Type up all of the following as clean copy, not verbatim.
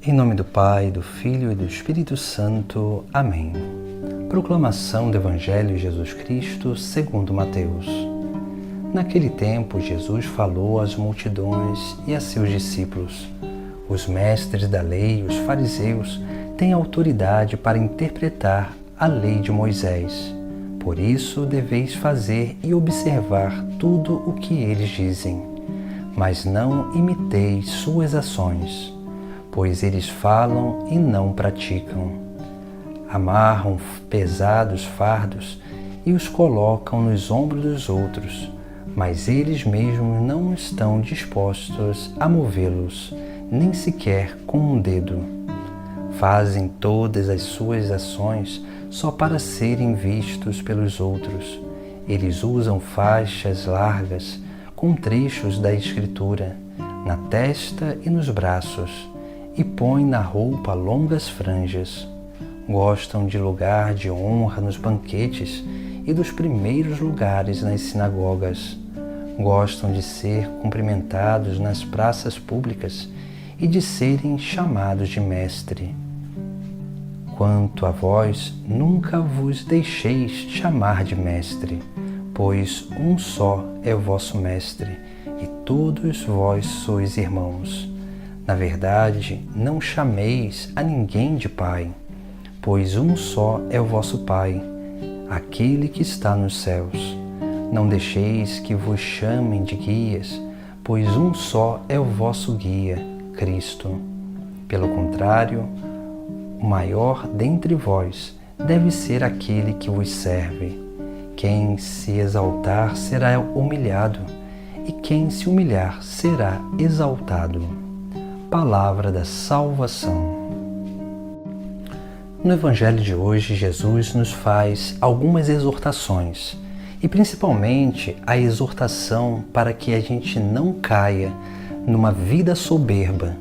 Em nome do Pai, do Filho e do Espírito Santo. Amém. Proclamação do Evangelho de Jesus Cristo segundo Mateus. Naquele tempo, Jesus falou às multidões e a seus discípulos: os mestres da lei e os fariseus têm autoridade para interpretar a lei de Moisés. Por isso, deveis fazer e observar tudo o que eles dizem, mas não imiteis suas ações, pois eles falam e não praticam. Amarram pesados fardos e os colocam nos ombros dos outros, mas eles mesmos não estão dispostos a movê-los, nem sequer com um dedo. Fazem todas as suas ações só para serem vistos pelos outros. Eles usam faixas largas com trechos da Escritura na testa e nos braços, e põem na roupa longas franjas. Gostam de lugar de honra nos banquetes e dos primeiros lugares nas sinagogas. Gostam de ser cumprimentados nas praças públicas e de serem chamados de mestre. Quanto a vós, nunca vos deixeis chamar de mestre, pois um só é o vosso mestre, e todos vós sois irmãos. Na verdade, não chameis a ninguém de Pai, pois um só é o vosso Pai, aquele que está nos céus. Não deixeis que vos chamem de guias, pois um só é o vosso guia, Cristo. Pelo contrário, o maior dentre vós deve ser aquele que vos serve. Quem se exaltar será humilhado, e quem se humilhar será exaltado. Palavra da salvação. No Evangelho de hoje, Jesus nos faz algumas exortações, e principalmente a exortação para que a gente não caia numa vida soberba,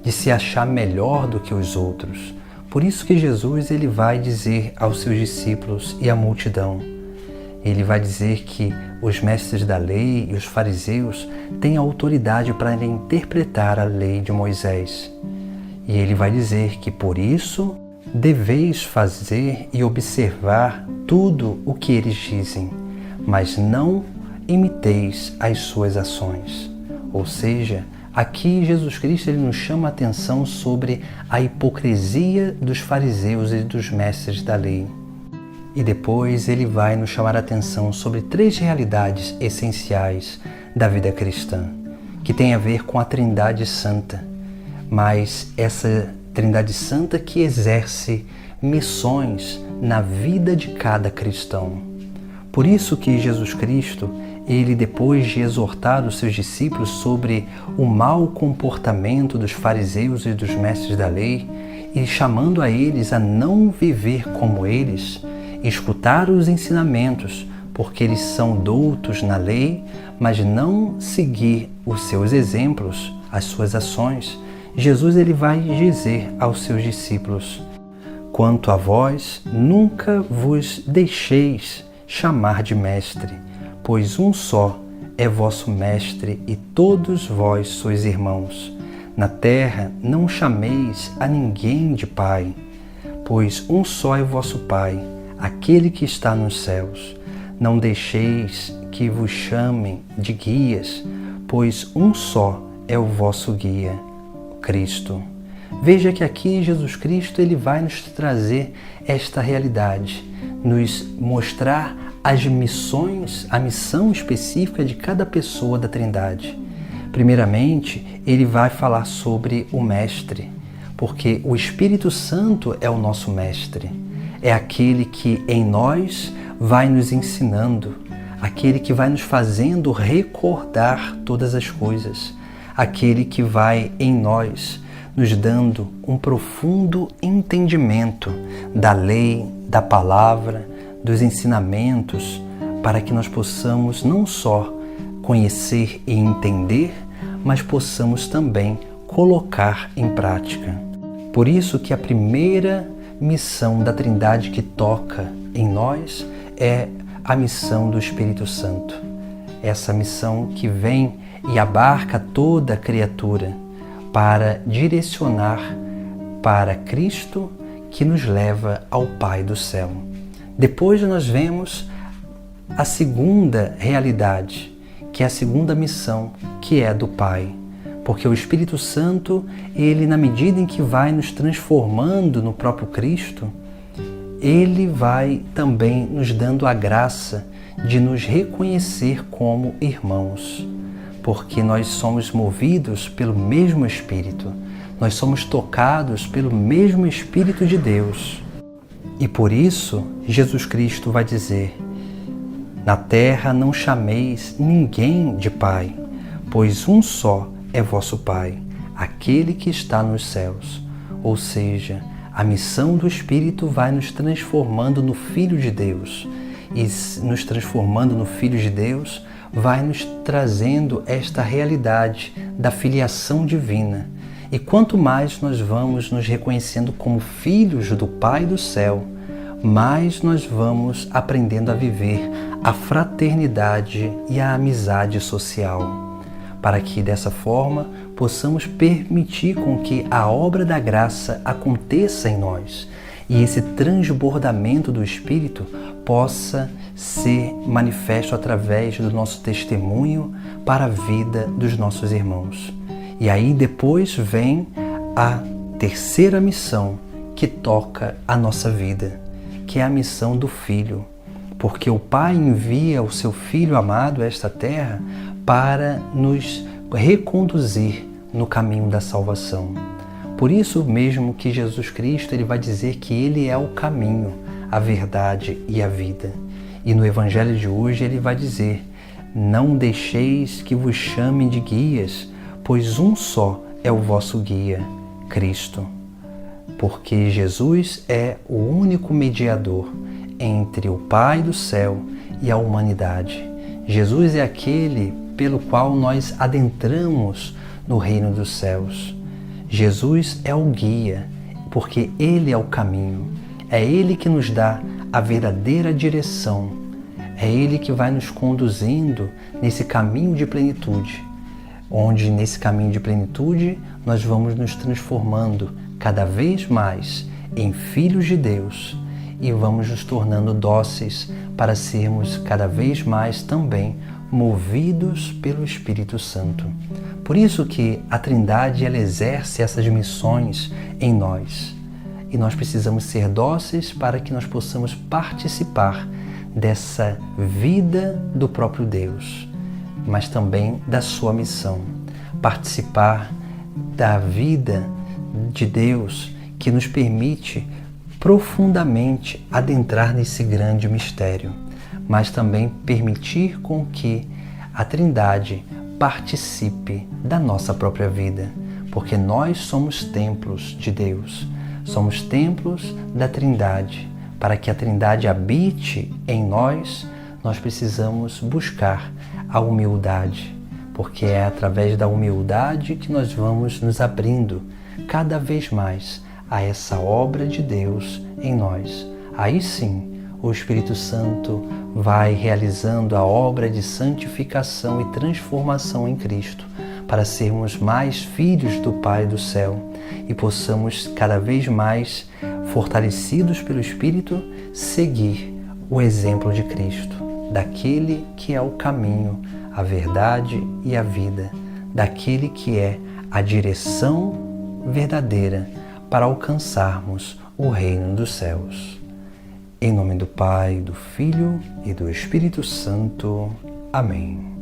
de se achar melhor do que os outros. Por isso que Jesus ele vai dizer aos seus discípulos e à multidão, ele vai dizer que os mestres da lei e os fariseus têm autoridade para interpretar a lei de Moisés. E ele vai dizer que por isso deveis fazer e observar tudo o que eles dizem, mas não imiteis as suas ações. Ou seja, aqui Jesus Cristo ele nos chama a atenção sobre a hipocrisia dos fariseus e dos mestres da lei. E depois ele vai nos chamar a atenção sobre 3 realidades essenciais da vida cristã, que tem a ver com a Trindade Santa, mas essa Trindade Santa que exerce missões na vida de cada cristão. Por isso que Jesus Cristo, ele depois de exortar os seus discípulos sobre o mau comportamento dos fariseus e dos mestres da lei, e chamando a eles a não viver como eles, escutar os ensinamentos, porque eles são doutos na lei, mas não seguir os seus exemplos, as suas ações, Jesus ele vai dizer aos seus discípulos: quanto a vós, nunca vos deixeis chamar de mestre, pois um só é vosso mestre e todos vós sois irmãos. Na terra não chameis a ninguém de Pai, pois um só é vosso Pai, aquele que está nos céus. Não deixeis que vos chamem de guias, pois um só é o vosso guia, Cristo. Veja que aqui Jesus Cristo ele vai nos trazer esta realidade, nos mostrar as missões, a missão específica de cada pessoa da Trindade. Primeiramente, ele vai falar sobre o Mestre, porque o Espírito Santo é o nosso Mestre. É aquele que em nós vai nos ensinando, aquele que vai nos fazendo recordar todas as coisas, aquele que vai em nós nos dando um profundo entendimento da lei, da palavra, dos ensinamentos, para que nós possamos não só conhecer e entender, mas possamos também colocar em prática. Por isso que a primeira missão da Trindade que toca em nós é a missão do Espírito Santo. Essa missão que vem e abarca toda a criatura para direcionar para Cristo que nos leva ao Pai do céu. Depois nós vemos a segunda realidade, que é a segunda missão, que é do Pai. Porque o Espírito Santo, ele, na medida em que vai nos transformando no próprio Cristo, ele vai também nos dando a graça de nos reconhecer como irmãos, porque nós somos movidos pelo mesmo Espírito, nós somos tocados pelo mesmo Espírito de Deus. E por isso, Jesus Cristo vai dizer: na terra não chameis ninguém de Pai, pois um só é vosso Pai, aquele que está nos céus. Ou seja, a missão do Espírito vai nos transformando no Filho de Deus. E nos transformando no Filho de Deus, vai nos trazendo esta realidade da filiação divina. E quanto mais nós vamos nos reconhecendo como filhos do Pai do céu, mais nós vamos aprendendo a viver a fraternidade e a amizade social, para que dessa forma possamos permitir com que a obra da graça aconteça em nós e esse transbordamento do Espírito possa ser manifesto através do nosso testemunho para a vida dos nossos irmãos. E aí depois vem a terceira missão que toca a nossa vida, que é a missão do Filho, porque o Pai envia o seu Filho amado a esta terra para nos reconduzir no caminho da salvação. Por isso mesmo que Jesus Cristo ele vai dizer que Ele é o caminho, a verdade e a vida. E no Evangelho de hoje ele vai dizer: não deixeis que vos chamem de guias, pois um só é o vosso guia, Cristo. Porque Jesus é o único mediador entre o Pai do céu e a humanidade. Jesus é aquele pelo qual nós adentramos no reino dos céus. Jesus é o guia, porque Ele é o caminho. É Ele que nos dá a verdadeira direção. É Ele que vai nos conduzindo nesse caminho de plenitude, onde nesse caminho de plenitude nós vamos nos transformando cada vez mais em filhos de Deus e vamos nos tornando dóceis para sermos cada vez mais também movidos pelo Espírito Santo. Por isso que a Trindade ela exerce essas missões em nós. E nós precisamos ser dóceis para que nós possamos participar dessa vida do próprio Deus, mas também da sua missão. Participar da vida de Deus que nos permite profundamente adentrar nesse grande mistério, mas também permitir com que a Trindade participe da nossa própria vida, porque nós somos templos de Deus, somos templos da Trindade. Para que a Trindade habite em nós, nós precisamos buscar a humildade, porque é através da humildade que nós vamos nos abrindo cada vez mais a essa obra de Deus em nós. Aí sim, o Espírito Santo vai realizando a obra de santificação e transformação em Cristo, para sermos mais filhos do Pai do céu e possamos cada vez mais, fortalecidos pelo Espírito, seguir o exemplo de Cristo, daquele que é o caminho, a verdade e a vida, daquele que é a direção verdadeira para alcançarmos o reino dos céus. Em nome do Pai, do Filho e do Espírito Santo. Amém.